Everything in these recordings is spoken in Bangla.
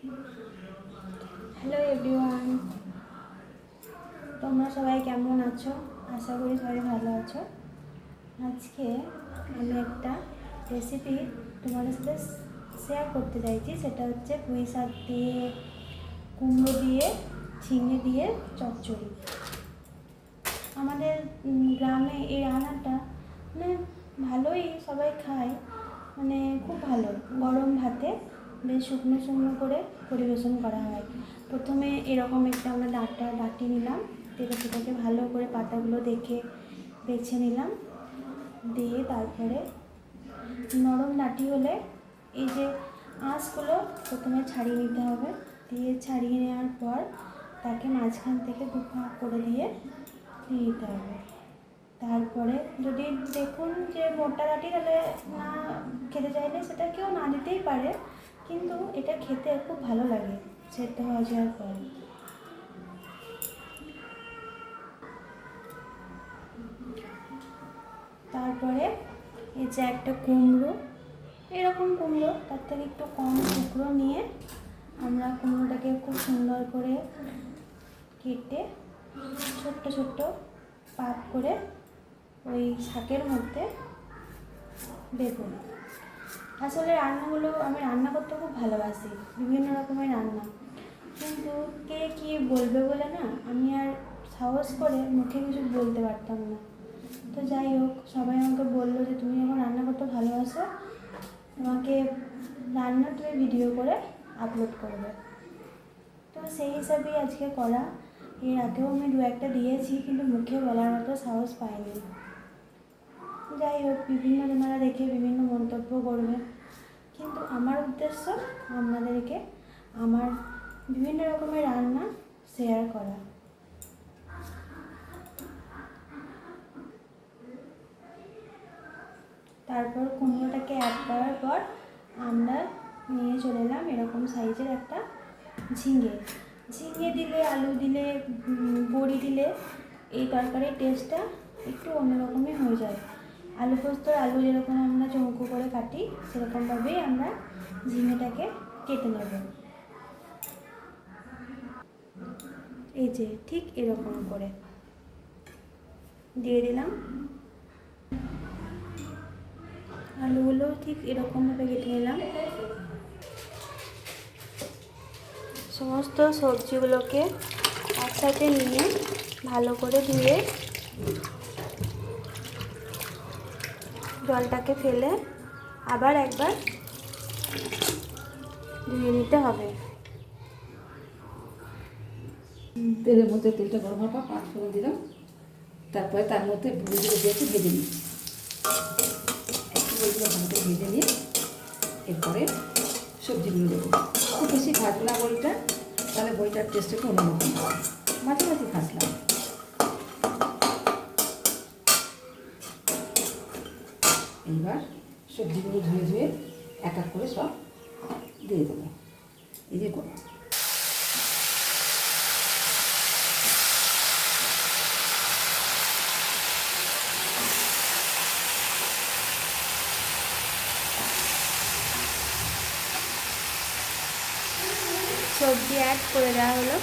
হ্যালো এভরিওয়ান, তোমরা সবাই কেমন আছো? আশা করি সবাই ভালো আছো। আজকে আমি একটা রেসিপি তোমাদের সাথে শেয়ার করতে চাইছি। সেটা হচ্ছে পুঁই শাক দিয়ে, কুমড়ো দিয়ে, ঝিঙে দিয়ে চচ্চড়ি। আমাদের গ্রামে এই রান্নাটা মানে ভালোই সবাই খায়, মানে খুব ভালো। গরম ভাতে বেশ শুকনো শুকনো করে পরিবেশন করা হয়। প্রথমে এরকম একটা আমরা বাটি নিলাম, সেটাকে ভালো করে পাতাগুলো দেখে বেছে নিলাম, দিয়ে তারপরে নরম ডাঁটি হলে এই যে আঁশগুলো প্রথমে ছাড়িয়ে নিতে হবে। দিয়ে ছাড়িয়ে নেওয়ার পর তাকে মাঝখান থেকে দু ভাগ করে দিয়ে নিতে হবে। তারপরে যদি দেখুন যে মোটা ডাঁটি, তাহলে না খেতে চাইলে সেটা কেউ না দিতেই পারে, কিন্তু এটা খেতে খুব ভালো লাগে সেদ্ধ হয়ে যাওয়ার পর। তারপরে এই যে একটা কুমড়ো, এরকম কুমড়ো তার থেকে একটু কম টুকরো নিয়ে আমরা কুমড়োটাকে খুব সুন্দর করে কেটে ছোট্ট ছোট্ট পাক করে ওই শাকের মধ্যে দেবো। আসলে রান্নাগুলো আমি রান্না করতে খুব ভালোবাসি, বিভিন্ন রকমের রান্না, কিন্তু কে কী বলবে বলে না আমি আর সাহস করে মুখে কিছু বলতে পারতাম না। তো যাই হোক, সবাই আমাকে বললো যে তুমি যখন রান্না করতে ভালোবাসো, তোমাকে রান্নার তুমি ভিডিও করে আপলোড করবে। তো সেই হিসাবেই আজকে করা। এর আগেও আমি দু একটা দিয়েছি, কিন্তু মুখে বলার মতো সাহস পাইনি। যাই হোক, বিভিন্ন জনেরা দেখে বিভিন্ন মন্তব্য করবে, কিন্তু আমার উদ্দেশ্য আপনাদেরকে আমার বিভিন্ন রকমের রান্না শেয়ার করা। তারপর কুমড়োটাকে অ্যাড করার পর আমরা নিয়ে চলে এলাম এরকম সাইজের একটা ঝিঙে। ঝিঙে দিলে, আলু দিলে, বড়ি দিলে এই তরকারির টেস্টটা একটু অন্যরকমই হয়ে যায়। আলু পোস্তর আলু যেরকম আমরা চৌকো করে কাটি, সেরকমভাবেই আমরা ঝিঙেটাকে কেটে নেব। এই যে ঠিক এরকম করে দিয়ে দিলাম। আলুগুলো ঠিক এরকমভাবে কেটে নিলাম। সমস্ত সবজিগুলোকে একসাথে নিয়ে ভালো করে ধুয়ে জলটাকে ফেলে আবার একবার ধুয়ে নিতে হবে। তেলের মধ্যে তেলটা গরম হওয়ার পর 5 ফোড়ন দিলাম, তারপরে তার মধ্যে বড়িগুলো দিয়ে একটু ভেজে নিই। একটু বড়িগুলো ভালো করে ভেজে নিয়ে এরপরে সবজিগুলো দেবো। খুব বেশি ভাজবো না বড়িটা, তাহলে বড়িটার টেস্ট একটু অন্যরকম হয়। মাঝে মাঝে ভাজলাম। এইবার সবজিগুলো ধুয়ে ধুয়ে এক এক করে সব দিয়ে দেবো। এই যে সবজি অ্যাড করে দেওয়া হলো।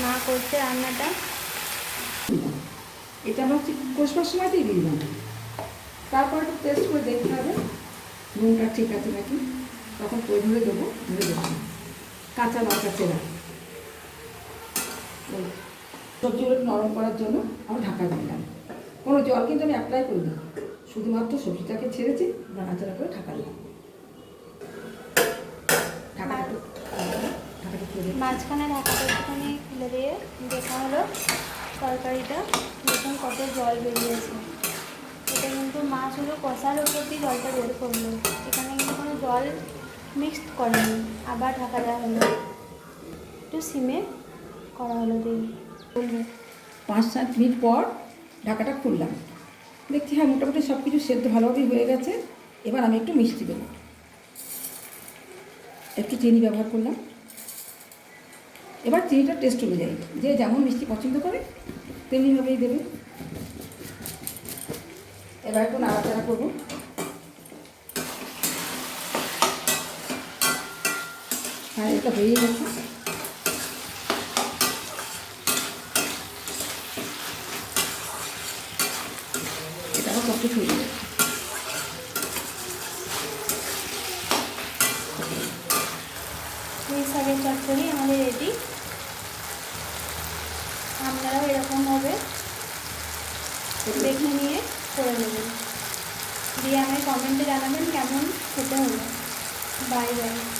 মা করছে রান্নাটা। এটা আমরা কষবার সময়তেই দিয়ে দিলাম। তারপর একটু টেস্ট করে দেখতে হবে নুনটা ঠিক আছে নাকি, তখন ধরে দেবো, ধরে দেবো কাঁচা লঙ্কা চেরা। সবজিগুলো নরম করার জন্য আমি ঢাকা দিলাম। কোনো জল কিন্তু আমি অ্যাপ্লাই করিনি, শুধুমাত্র সবজিটাকে ছেড়েছি, নাড়াচাড়া করে ঢাকা দিলাম। মাঝখানে ঢাকাটা একটুখানি খুলে দিয়ে দেখা হলো তরকারিটা দেখুন কত জল বেরিয়েছে। এটা কিন্তু মা শুধু কষার উপর দিয়ে জলটা বের করলো, এখানে কিন্তু কোনো জল মিক্সড করেনি। আবার ঢাকা দেওয়া হলো, একটু সিমে করা হলো দিয়ে 5-7 মিনিট পর ঢাকাটা খুললাম, দেখছি হ্যাঁ মোটামুটি সব কিছু সেদ্ধ ভালোভাবেই হয়ে গেছে। এবার আমি একটু মিষ্টি দেবো, একটু চিনি ব্যবহার করলাম। এবার চিনিটা টেস্ট অনুযায়ী যে যেমন মিষ্টি পছন্দ করে তেমনিভাবেই দেবে। এবার একটু নাড়াচাড়া করবো। হ্যাঁ, এটা হয়ে গেছে। এটা আবার কমপ্লিট হয়ে যাবে। পুঁই শাকের চচ্চড়ি আমাদের রেডি। আপনারাও এরকমভাবে দেখে নিয়ে করে নেবেন, দিয়ে আমায় কমেন্টে জানাবেন কেমন খেতে হলো। Bye bye.